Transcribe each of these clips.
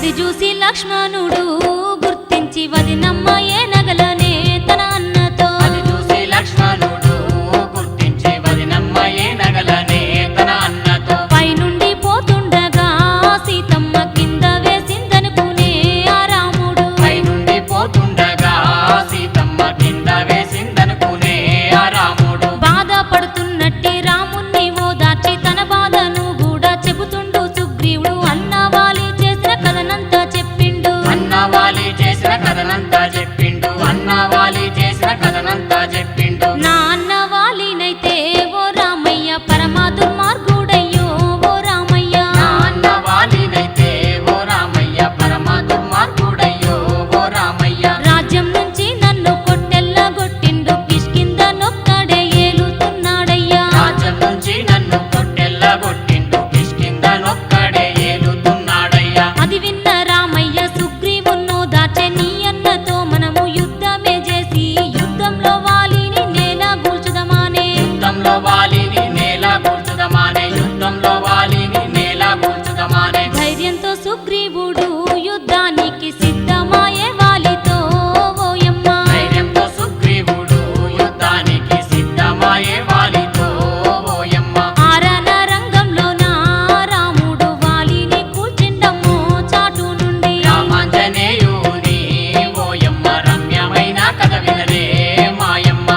అది చూసి లక్ష్మణుడు గుర్తించి వదినమ్మ ఏ నగలనే తన అన్నతో అది చూసి లక్ష్మణుడు గుర్తించి వదినమ్మ ఏ నగలనే తన అన్నతో పైనుండి పోతుండగా సీతమ్మ కింద వేసిందనుకునే ఆ రాముడు పైనుండి పోతుండగా సీతమ్మ కింద వేసిందనుకునే ఆ రాముడు బాధపడుతున్నట్టే రాముణ్ణి ఓదార్చి తన బాధను కూడా చెబుతుండు సుగ్రీవుడు అన్నవాలి చేసిన కథనంతా చెప్పిండు అన్నవాలి చేసిన కథనంతా చెప్పిండు అన్నవాలి చేసిన కథనంతా చెప్పిండు నా అన్నవాలినైతే ఓ రామయ్య పరమా దుర్మార్గుడయ్యో ఓ రామయ్య నా అన్నవాలినైతే ఓ రామయ్య పరమ దుర్మార్గుడయ్యో ఓ రామయ్య రాజ్యం నుంచి నన్ను కొట్టెల్లగొట్టిండు కిష్కింద నొక్కడే ఏలుతున్నాడయ్యా రాజ్యం నుంచి నన్ను కొట్టెల్లగొట్టిండు కిష్కింద నొక్కడే ఏలుతున్నాడయ్యా అది విన్న రామయ్య సుగ్రీవున్నో దాచే నీ అన్నతో మనము యుద్ధమే చేసి యుద్ధంలో వాలిని నేల కూల్చుదమానే యుద్ధంలో వాలిని నేల కూల్చుదమానే యుద్ధంలో వాలిని నేల కూల్చుదమానే ధైర్యంతో సుగ్రీవుడు యుద్ధానికి సిద్ధమాయే వాలితో ఓయమ్మ ధైర్యంతో సుగ్రీవుడు యుద్ధానికి సిద్ధమాయే వాలితో ఓయమ్మ ఆరణ రంగంలో నా రాముడు వాలిని కూల్చిండమ్మో చాటు నుండి రామాంజనేయుని ఓయమ్మ రమ్యమైన కథ వినరే మాయమ్మ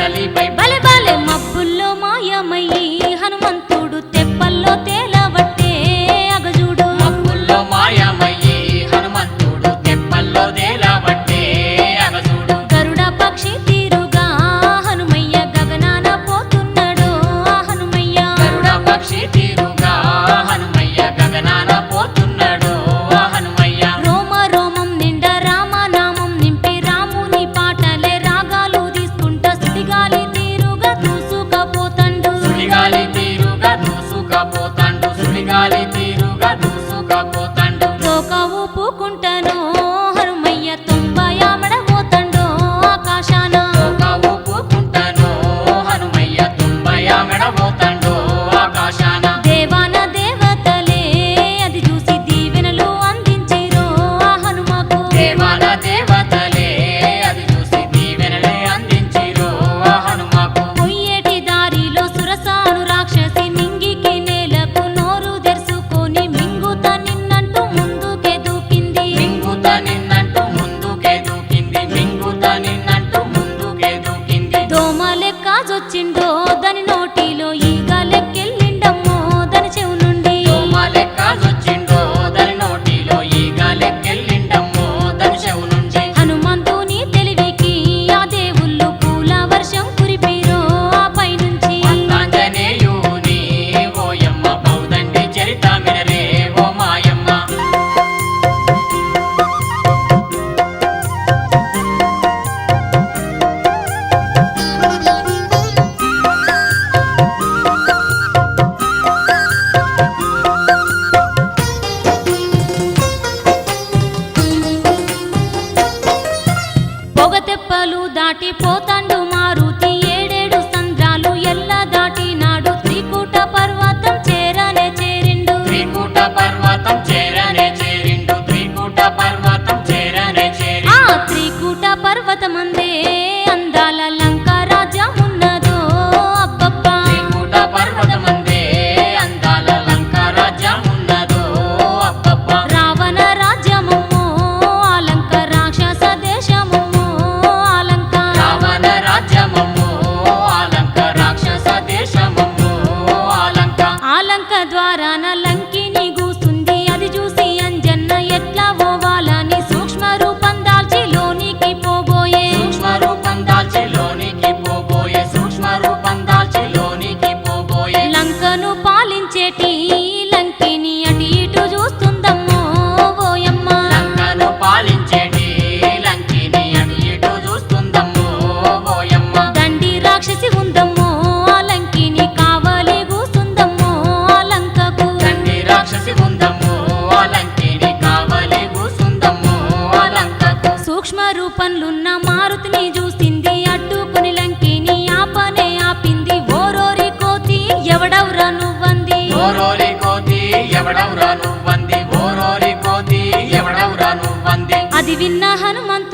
కడలిపై బలె బలె మబ్బుల్లో మాయమయ్యి హనుమంతుడు తెప్పల్లో తేలవట్టే అగజూడు మబ్బుల్లో మాయమయ్యి హనుమంతుడు తెప్పల్లో తేలబట్టే అగజూడు గరుడ పక్షి తీరుగా హనుమయ్య గగనాన పోతున్నాడు ఆ హనుమయ్య గరుడ పక్షి తీరుగా హనుమయ్య గగనాన పోతున్నాడు ఆ హనుమయ్య రోమ రోమం నిండా రామనామం నింపి రాముని పాటలే రాగాలు తీసుకుంటా సుడిగాలి తీరుగా దూసుకపోతండు సుడిగాలి తీరుగా దూసుకపోతాండు సుడిగాలి తీరుగా దూసుకపోతాండు తోక ఊపుకుంటాను హనుమయ్య తొంభయామడబోతండు ఆకాశాన ఒక ఊపుకుంటాను హనుమయ్య తుంబయ మెడబోతాండు ఆకాశాన దేవాన దేవతలే అది చూసి దీవెనలు అందించిరో ఆ హనుమకు దేవాన దేవతలే అది చూసి దీవెనలే అందించిరో ఆ హనుమకు పొయ్యేటి దారిలో సురసాను రాక్షసి నింగికి నేలకు నోరు తెరుచుకొని మింగుత నిన్నంటూ ముందుకే దూకింది మింగుత నిన్నంటూ ముందుకే దూకింది మింగుత నిన్నంటూ ముందుకే దూకింది దోమ లెక్క జొచ్చిండో దాని నోటిలో ఈగ లెక్కెళ్ళిండమ్మో దాని చెవు నుండి దోమ లెక్క జొచ్చిండో దాని నోటిలో ఈగ లెక్కెళ్ళిండమ్మో దాని చెవు నుంచి హనుమంతుని తెలివికి ఆ దేవుళ్ళు పూల వర్షం కురిపిరో ఆ పైనుంచి ఆంజనేయుని ఓయమ్మ బౌదండి చరిత మినరే ఓ మాయమ్మ పొగ తెప్పలు దాటిపోతాండు మారుతి ఏడేడు సంద్రాలు ఎల్ల దాటినాడు త్రికూట పర్వతం చేరనే చేరిండు త్రికూట పర్వతం చేరనే చేరిండు త్రికూట పర్వతం చేరనే చేరి ఆ త్రికూట పర్వతమందే అందాల లంక రాజ్యమున్నదో అబ్బబ్బా త్రికూట పర్వతమందే అందాల లంక రాజ్యమున్నదో అబ్బబ్బ రావణ రాజ్యమమ్మో ఆ లంక రాక్షస దేశమమ్మో ఆ లంక రావణ రాజ్యమమ్మో ఆ లంక రాక్షస దేశమమ్మో ఆ లంక ద్వారాన లంకిని గూస్తుంది అది చూసి అంజన్న ఎట్లా పోవాలని సూక్ష్మ రూపం దాల్చి లోనికి పోబోయే సూక్ష్మ రూపం దాల్చి లోనికి పోబోయే సూక్ష్మ రూపం దాల్చి లోనికి పోబోయే లంకను పాలించేటి లంకిని అటు ఇటు చూస్తుందమ్మో ఓయమ్మ లంకను పాలించేటి లంకిని అటు ఇటు చూస్తుందమ్మో ఓయమ్మ దండి రాక్షసి ఉందమ్మో ఆ లంకిని కావలి కూస్తుందమ్మో ఆ లంకకు దండి రాక్షసి ఉందమ్మో ఆ లంకిని కావలి కూసుందమ్మో ఆ లంకకు సూక్ష్మ రూపంలున్న మారుతిని చూసింది అడ్డుకుని లంకిని ఆపనే ఆపింది ఓరోరి కోతి ఎవడవురా నువ్వంది ఓరోరి కోతి ఎవడవురా నువ్వంది ఓరోరి కోతి ఎవడవురా నువ్వంది అది విన్న హనుమంతుడు